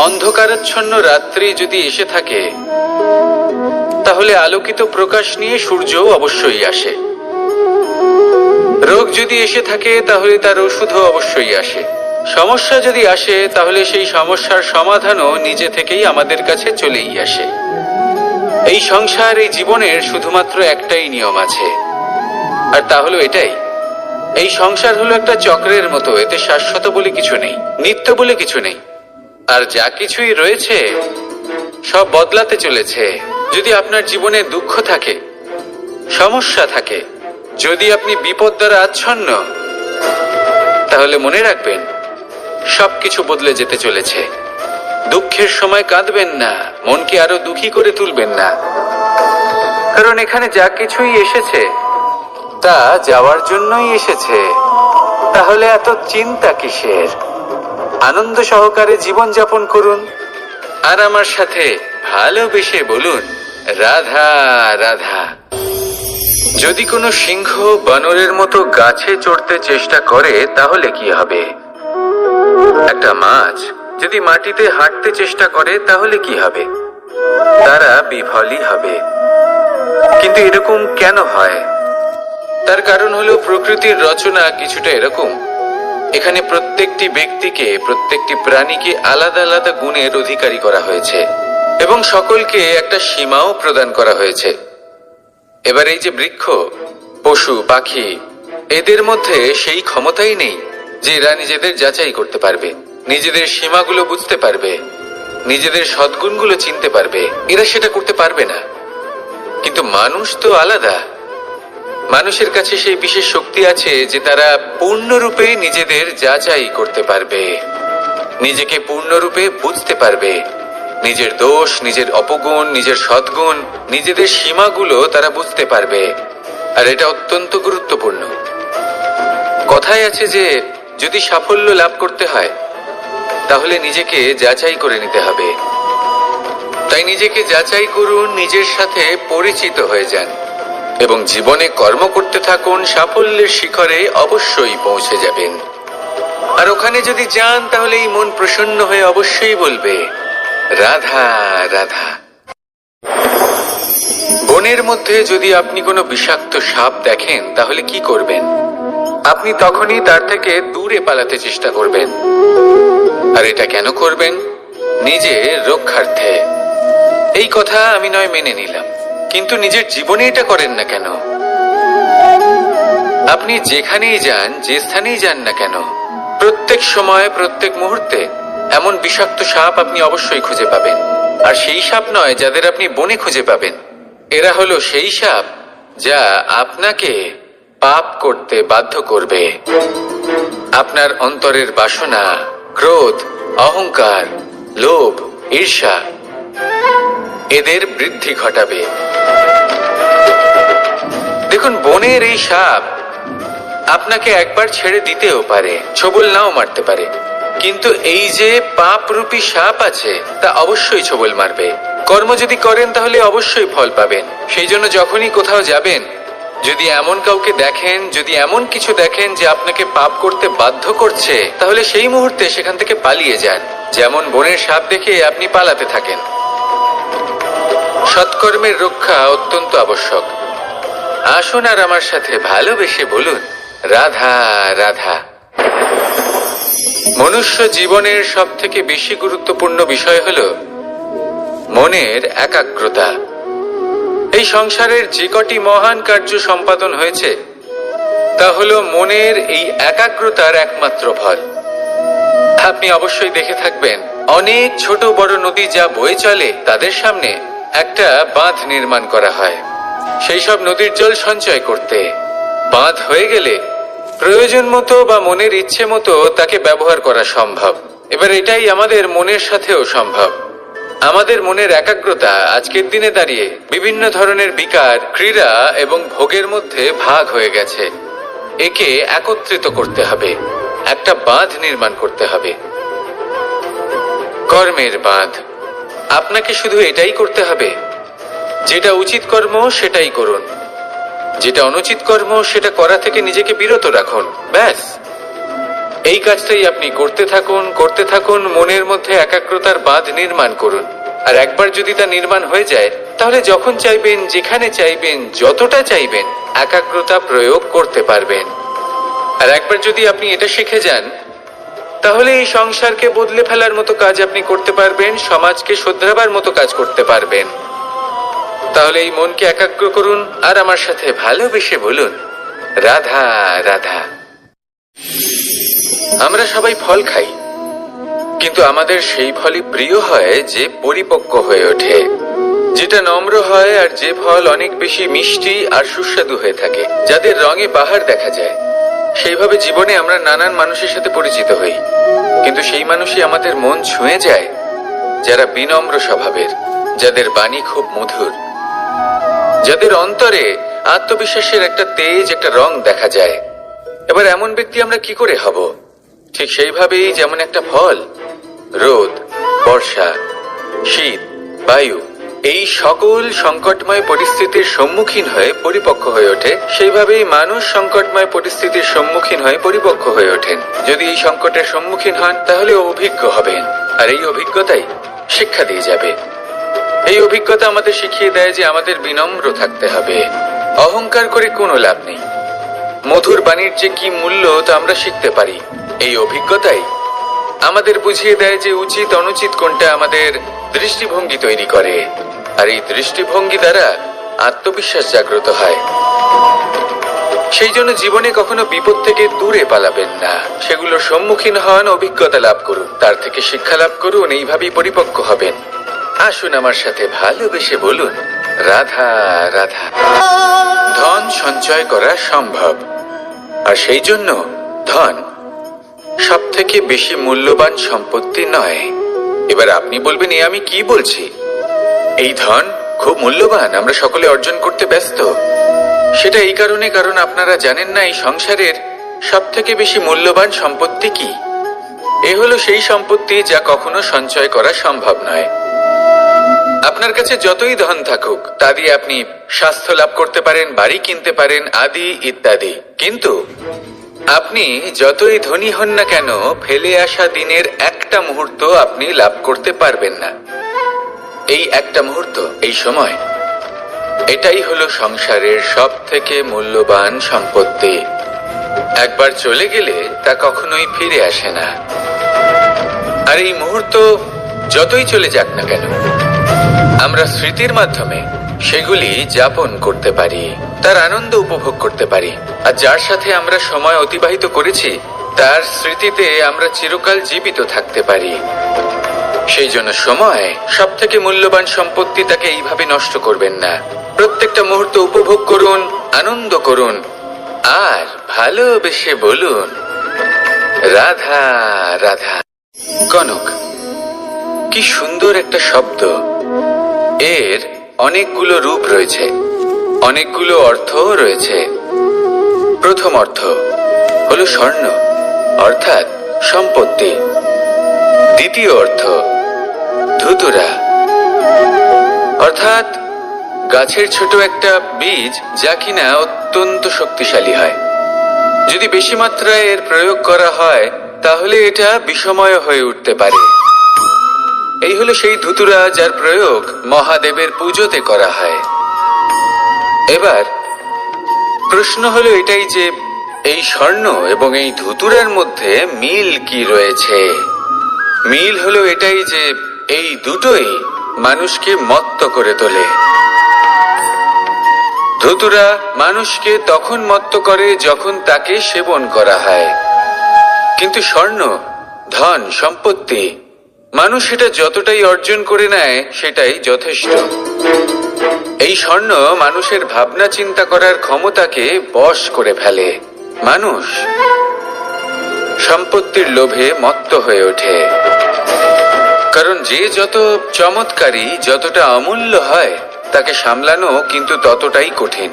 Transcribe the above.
অন্ধকারাচ্ছন্ন রাত্রি যদি এসে থাকে তাহলে আলোকিত প্রকাশ নিয়ে সূর্যও অবশ্যই আসে। রোগ যদি এসে থাকে তাহলে তার ওষুধও অবশ্যই আসে। সমস্যা যদি আসে তাহলে সেই সমস্যার সমাধানও নিজে থেকেই আমাদের কাছে চলেই আসে। এই সংসার, এই জীবনের শুধুমাত্র একটাই নিয়ম আছে, আর তা হলো এটাই, এই সংসার হলো একটা চক্রের মতো। এতে শাশ্বত বলে কিছু নেই, নিত্য বলে কিছু নেই, আর যা কিছুই রয়েছে সব বদলাতে চলেছে। যদি আপনার জীবনে দুঃখ থাকে, সমস্যা থাকে, যদি আপনি বিপদ দ্বারা আচ্ছন্ন, তাহলে মনে রাখবেন সবকিছু বদলে যেতে চলেছে। দুঃখের সময় কাঁদবেন না, মনকে আরো দুঃখী করে তুলবেন না, কারণ এখানে যা কিছুই এসেছে তা যাওয়ার জন্যই এসেছে। তাহলে এত চিন্তা কিসের? আনন্দ সহকারে জীবন যাপন করুন, আর আমার সাথে ভালোবেসে বলুন রাধা রাধা। যদি কোনো সিংহ বানরের মতো গাছে চড়তে চেষ্টা করে তাহলে কি হবে? একটা মাছ যদি মাটিতে হাঁটতে চেষ্টা করে তাহলে কি হবে? তারা বিফলই হবে। কিন্তু এরকম কেন হয়? তার কারণ হলো প্রকৃতির রচনা কিছুটা এরকম। এখানে প্রত্যেকটি ব্যক্তিকে, প্রত্যেকটি প্রাণীকে আলাদা আলাদা গুণের অধিকারী করা হয়েছে এবং সকলকে একটা সীমাও প্রদান করা হয়েছে। এবার এই যে বৃক্ষ, পশু, পাখি, এদের মধ্যে সেই ক্ষমতাই নেই যে এরা নিজেদের যাচাই করতে পারবে, নিজেদের সীমাগুলো বুঝতে পারবে, নিজেদের সদ্গুণগুলো চিনতে পারবে। এরা সেটা করতে পারবে না। কিন্তু মানুষ তো আলাদা। মানুষের কাছে সেই বিশেষ শক্তি আছে যে তারা পূর্ণরূপে নিজেদের যাচাই করতে পারবে, নিজেকে পূর্ণরূপে বুঝতে পারবে, নিজের দোষ, নিজের অপগুণ, নিজের সদ্গুণ, নিজেদের সীমাগুলো তারা বুঝতে পারবে। আর এটা অত্যন্ত গুরুত্বপূর্ণ। কথায় আছে যে যদি সাফল্য লাভ করতে হয় তাহলে নিজেকে যাচাই করে নিতে হবে। তাই নিজেকে যাচাই করুন, নিজের সাথে পরিচিত হয়ে যান এবং জীবনে কর্ম করতে থাকুন। সাফল্যের শিখরে অবশ্যই পৌঁছে যাবেন। আর ওখানে যদি যান তাহলে এই মন প্রসন্ন হয়ে অবশ্যই বলবে রাধা রাধা। বনের মধ্যে যদি আপনি কোনো বিষাক্ত সাপ দেখেন তাহলে কি করবেন? আপনি তখনই তার থেকে দূরে পালাতে চেষ্টা করবেন। আর এটা কেন করবেন? নিজের রক্ষার্থে। এই কথা আমি নয় মেনে নিলাম, কিন্তু নিজের জীবনে এটা করেন না কেন? আপনি যেখানেই যান, যে স্থানেই যান না কেন, প্রত্যেক সময়, প্রত্যেক মুহূর্তে এমন বিষাক্ত সাপ আপনি অবশ্যই খুঁজে পাবেন। আর সেই সাপ নয় যাদের আপনি বনে খুঁজে পাবেন, এরা হলো সেই সাপ যা আপনাকে পাপ করতে বাধ্য করবে। আপনার অন্তরের বাসনা, ক্রোধ, অহংকার, লোভ, ঈর্ষা, এদের বৃদ্ধি ঘটাবে। দেখুন, বনের এই সাপ আপনাকে একবার ছেড়ে দিতেও পারে, ছোবল নাও মারতে পারে, কিন্তু এই যে পাপরূপী সাপ আছে তা অবশ্যই ছোবল মারবে। কর্ম যদি করেন তাহলে অবশ্যই ফল পাবেন। সেই জন্য যখনই কোথাও যাবেন, যদি এমন কাউকে দেখেন, যদি এমন কিছু দেখেন যে আপনাকে পাপ করতে বাধ্য করছে, তাহলে সেই মুহূর্তে সেখান থেকে পালিয়ে যান। যেমন বনের সাপ দেখে আপনি পালাতে থাকেন। সৎকর্মের রক্ষা অত্যন্ত আবশ্যক। আসুন আর আমার সাথে ভালোবেসে বলুন রাধা রাধা। মনুষ্য জীবনের সব থেকে বেশি গুরুত্বপূর্ণ বিষয় হলো মনের একাগ্রতা। এই সংসারের যে কটি মহান কার্য সম্পাদন হয়েছে তা হলো মনের এই একাগ্রতার একমাত্র ফল। আপনি অবশ্যই দেখে থাকবেন, অনেক ছোট বড় নদী যা বয়ে চলে তাদের সামনে একটা বাঁধ নির্মাণ করা হয় সেই সব নদীর জল সঞ্চয় করতে। বাঁধ হয়ে গেলে প্রয়োজন মতো বা মনের ইচ্ছে মতো তাকে ব্যবহার করা সম্ভব। এবার এটাই আমাদের মনের সাথেও সম্ভব। আমাদের মনের একাগ্রতা আজকের দিনে দাঁড়িয়ে বিভিন্ন ধরনের বিকার, ক্রীড়া এবং ভোগের মধ্যে ভাগ হয়ে গেছে। একে একত্রিত করতে হবে, একটা বাঁধ নির্মাণ করতে হবে, কর্মের বাঁধ। আপনাকে শুধু এটাই করতে হবে, যেটা উচিত কর্ম সেটাই করুন, যেটা অনুচিত কর্ম সেটা করা থেকে নিজেকে বিরত রাখুন। ব্যাস, এই কাজটাই আপনি করতে থাকুন, মনের মধ্যে একাগ্রতার বাঁধ নির্মাণ করুন। আর একবার যদি তা নির্মাণ হয়ে যায়, তাহলে যখন চাইবেন, যেখানে চাইবেন, যতটা চাইবেন, একাগ্রতা প্রয়োগ করতে পারবেন। আর একবার যদি আপনি এটা শিখে যান, তাহলে এই সংসারকে বদলে ফেলার মতো কাজ আপনি করতে পারবেন, সমাজকে শোধরাবার মতো কাজ করতে পারবেন। তাহলে এই মনকে একাগ্র করুন আর আমার সাথে ভালোবেসে বলুন, রাধা রাধা। আমরা সবাই ফল খাই, কিন্তু আমাদের সেই ফলই প্রিয় হয় যে পরিপক্ক হয়ে ওঠে, যেটা নম্র হয়, আর যে ফল অনেক বেশি মিষ্টি আর সুস্বাদু হয়ে থাকে, যাদের রঙে বাহার দেখা যায়। সেইভাবে জীবনে আমরা নানান মানুষের সাথে পরিচিত হই, কিন্তু সেই মানুষই আমাদের মন ছুঁয়ে যায় যারা বিনম্র স্বভাবের, যাদের বাণী খুব মধুর, যাদের অন্তরে আত্মবিশ্বাসের একটা তেজ, একটা রং দেখা যায়। এবার এমন ব্যক্তি আমরা কি করে হব? ঠিক সেইভাবেই যেমন একটা ফল রোদ, বর্ষা, শীত, বায়ু এই সকল সংকটময় পরিস্থিতির সম্মুখীন হয়ে পরিপক্ক হয়ে ওঠে, সেইভাবেই মানুষ সংকটময় পরিস্থিতির সম্মুখীন হয়ে পরিপক্ক হয়ে ওঠেন। যদি এই সংকটের সম্মুখীন হন, তাহলে অভিজ্ঞ হবেন, আর এই অভিজ্ঞতাই শিক্ষা দিয়ে যাবে। এই অভিজ্ঞতা আমাদের শিখিয়ে দেয় যে আমাদের বিনম্র থাকতে হবে। অহংকার করে কোনো লাভ নেই। মধুর বাণীর যে কি মূল্য তা আমরা শিখতে পারি। এই অভিজ্ঞতাই আমাদের বুঝিয়ে দেয় যে উচিত অনুচিত কোনটা, আমাদের দৃষ্টিভঙ্গি তৈরি করে, আর এই দৃষ্টিভঙ্গি দ্বারা আত্মবিশ্বাস জাগ্রত হয়। সেই জন্য জীবনে কখনো বিপদ থেকে দূরে পালাবেন না, সেগুলোর সম্মুখীন হন, অভিজ্ঞতা লাভ করুন, তার থেকে শিক্ষা লাভ করুন, এইভাবেই পরিপক্ক হবেন। আসুন আমার সাথে ভালোবেসে বলুন, রাধা রাধা। ধন সঞ্চয় করা সম্ভব, আর সেই জন্য ধন সব থেকে বেশি মূল্যবান সম্পত্তি নয়। এবার আপনি বলবেন, এ আমি কি বলছি? এই ধন খুব মূল্যবান, আমরা সকলে অর্জন করতে ব্যস্ত। সেটা এই কারণে, কারণ আপনারা জানেন না এই সংসারের সব থেকে বেশি মূল্যবান সম্পত্তি কি। এ হলো সেই সম্পত্তি যা কখনো সঞ্চয় করা সম্ভব নয়। আপনার কাছে যতই ধন থাকুক, তা দিয়ে আপনি স্বাস্থ্য লাভ করতে পারেন, বাড়ি কিনতে পারেন, আদি ইত্যাদি, কিন্তু আপনি যতই ধনী হন না কেন, ফেলে আসা দিনের একটা মুহূর্ত আপনি লাভ করতে পারবেন না। এই একটা মুহূর্ত, এই সময়, এটাই হলো সংসারের সব থেকে মূল্যবান সম্পত্তি। একবার চলে গেলে তা কখনোই ফিরে আসে না। আর এই মুহূর্ত যতই চলে যাক না কেন, আমরা স্মৃতির মাধ্যমে সেগুলি যাপন করতে পারি, তার আনন্দ উপভোগ করতে পারি। আর যার সাথে আমরা সময় অতিবাহিত করেছি, তার স্মৃতিতে আমরা চিরকাল জীবিত থাকতে পারি। সেই জন্য সময় সব থেকে মূল্যবান সম্পত্তি, তাকে এইভাবে নষ্ট করবেন না। প্রত্যেকটা মুহূর্ত উপভোগ করুন, আনন্দ করুন, আর ভালোবেসে বলুন, রাধা রাধা। কনক, কি সুন্দর একটা শব্দ। এর অনেকগুলো রূপ রয়েছে, অনেকগুলো অর্থও রয়েছে। প্রথম অর্থ হলো স্বর্ণ, অর্থাৎ সম্পত্তি। দ্বিতীয় অর্থ ধুতুরা, অর্থাৎ গাছের ছোট একটা বীজ, যা কিনা অত্যন্ত শক্তিশালী হয়। যদি বেশি মাত্রায় এর প্রয়োগ করা হয়, তাহলে এটা বিষময় হয়ে উঠতে পারে। এই হলো সেই ধুতুরা যার প্রয়োগ মহাদেবের পুজোতে করা হয়। এবার প্রশ্ন হলো এটাই যে এই স্বর্ণ এবং এই ধুতুরার মধ্যে মিল কি রয়েছে। মিল হলো এটাই যে এই দুটোই মানুষকে মত্ত করে তোলে। ধুতুরা মানুষকে তখন মত্ত করে যখন তাকে সেবন করা হয়, কিন্তু স্বর্ণ, ধন, সম্পত্তি, মানুষ সেটা যতটাই অর্জন করে নেয় সেটাই যথেষ্ট। এই স্বর্ণ মানুষের ভাবনা চিন্তা করার ক্ষমতাকে বশ করে ফেলে। মানুষ সম্পত্তির লোভে মত্ত হয়ে ওঠে, কারণ যে যত চমৎকারী, যতটা অমূল্য হয়, তাকে সামলানো কিন্তু ততটাই কঠিন।